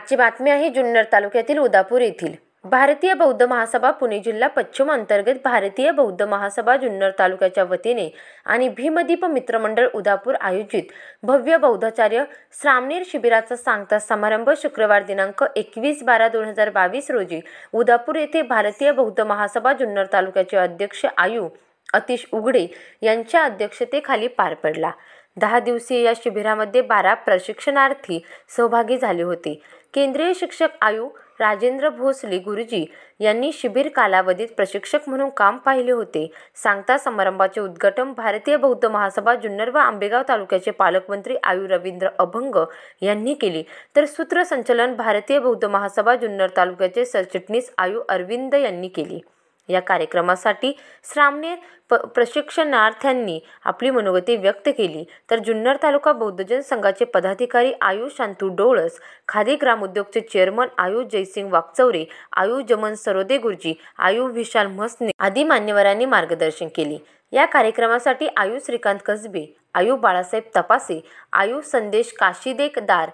आजची बातमी आहे जुन्नर तालुक्यातील उदापूर येथील भारतीय बौद्ध महासभा पुणे जिल्हा पश्चिम अंतर्गत भारतीय बौद्ध महासभा जुन्नर तालुक्याच्या वतीने आणि भीमदीप मित्रमंडळ उदापूर आयोजित भव्य बौद्धाचार्य श्रामणेर शिबिराचा सांगता समारंभ शुक्रवार दिनांक 21/12/2022 रोजी उदापूर येथे भारतीय बौद्ध महासभा जुन्नर तालुक्याचे अध्यक्ष आयु अतिश उघडे यांच्या अध्यक्षतेखाली पार पडला। 10 दिवसीय या शिबिरामध्ये 12 प्रशिक्षणार्थी सहभागी झाले होते। केंद्रीय शिक्षक आयु राजेंद्र भोसले गुरुजी यांनी शिबिर कालावधीत प्रशिक्षक म्हणून काम पाहिले होते। सांगता समारंभाचे उद्घाटन भारतीय बौद्ध महासभा जुन्नर व आंबेगाव तालुक्याचे पालकमंत्री आयु रवींद्र अभंग यांनी केले, तर सूत्रसंचालन भारतीय बौद्ध महासभा जुन्नर तालुक्याचे सरचिटणीस आयु अरविंद यांनी केले। या कार्यक्रमासाठी श्रामणेर प्रशिक्षणार्थ्यांनी आपली मनोगती व्यक्त केली, तर जुन्नर तालुका बौद्धजन संघाचे पदाधिकारी आयु शांतू डोळस, खादी ग्रामोद्योगचे चेअरमन आयु जयसिंग वाकचौरे, आयु जमन सरोदे गुरुजी, आयु विशाल म्हसने आदी मान्यवरांनी मार्गदर्शन केले। या कार्यक्रमासाठी आयु श्रीकांत कसबे, आयु बाळासाहेब तपासे, आयु संदेश काशीदेकदार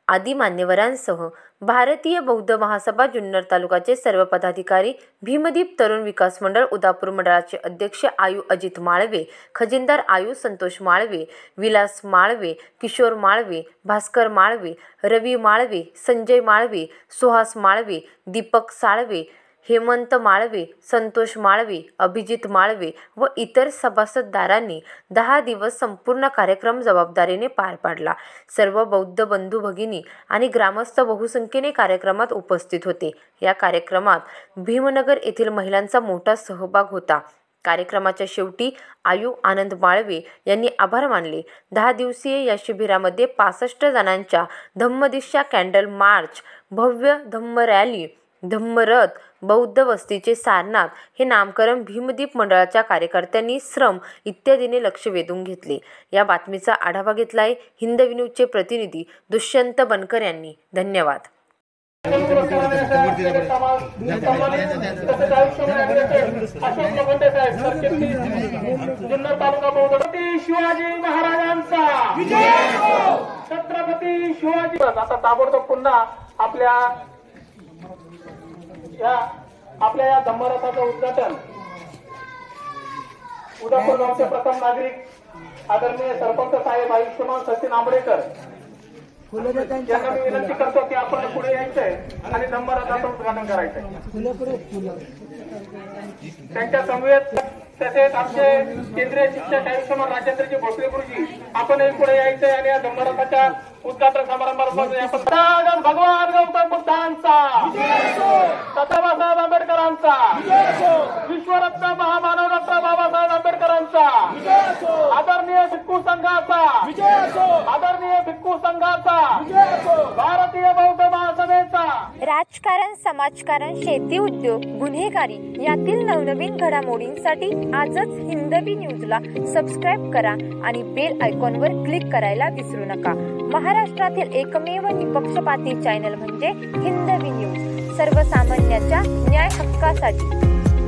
आदी मान्यवरांसह भारतीय बौद्ध महासभा जुन्नर तालुक्याचे सर्व पदाधिकारी, भीमदीप तरुण विकास मंडळ उदापूर मंडळाचे अध्यक्ष आयु अजित माळवे, खजिनदार आयु संतोष माळवे, विलास माळवे, किशोर माळवे, भास्कर माळवे, रवी माळवे, संजय माळवे, सुहास माळवे, दीपक साळवे, हेमंत माळवे, संतोष माळवे, अभिजित माळवे व इतर सभासदारांनी 10 दिवस संपूर्ण कार्यक्रम जबाबदारीने पार पाडला। सर्व बौद्ध बंधू भगिनी आणि ग्रामस्थ बहुसंख्येने कार्यक्रमात उपस्थित होते। या कार्यक्रमात भीमनगर येथील महिलांचा मोठा सहभाग होता। कार्यक्रमाच्या शेवटी आयु आनंद माळवे यांनी आभार मानले। 10 दिवसीय या शिबिरामध्ये 65 जणांच्या धम्मदीक्षा कॅन्डल मार्च, भव्य धम्म रॅली, धम्मरथ, बौद्ध वस्तीचे सारनाथ हे नामकरण भीमदीप मंडळाच्या कार्यकर्त्यांनी श्रम इत्यादीने लक्ष वेधून घेतले। या बातमीचा आढावा घेतलाय हिंदवी न्यूजचे प्रतिनिधी दुष्यंत बनकर यांनी। धन्यवाद। शिवाजी महाराजांचा छत्रपती शिवाजी। आता ताबडतोब पुन्हा आपल्या या धम्मरथाचं उद्घाटन उदापूर गावचे प्रथम नागरिक आदरणीय सरपंच साहेब आयुष्यमान सचिन आंबडेकर यांना मी विनंती करतो की आपण पुढे यायचंय आणि धम्मरथाचं उद्घाटन करायचंय। त्यांच्या समवेत तसेच आमचे केंद्रीय शिक्षक आयुष्यमान राजेंद्रजी भोसले गुरुजी आपणही पुढे यायचंय आणि या धम्मरथाच्या उद्घाटन समारंभात भगवान गौतम बुद्धांचा, बाबासाहेब आंबेडकरांचा, विश्वरत्न महामानव डॉक्टर बाबासाहेब आंबेडकरांचा, आदरणीय भिक्खू संघाचा, आदरणीय भिक्खू संघाचा, भारतीय बौद्ध महासभेचा। राजकारण, समाजकारण, शेती, उद्योग, गुन्हेगारी यातील नवनवीन घडामोडींसाठी आजच हिंदवी न्यूजला सबस्क्राईब करा आणि बेल आयकॉनवर क्लिक करायला विसरू नका। महाराष्ट्रातील एकमेव निपक्षपाती चॅनल म्हणजे हिंदवी न्यूज, सर्वसामान्यांच्या न्याय हक्कासाठी।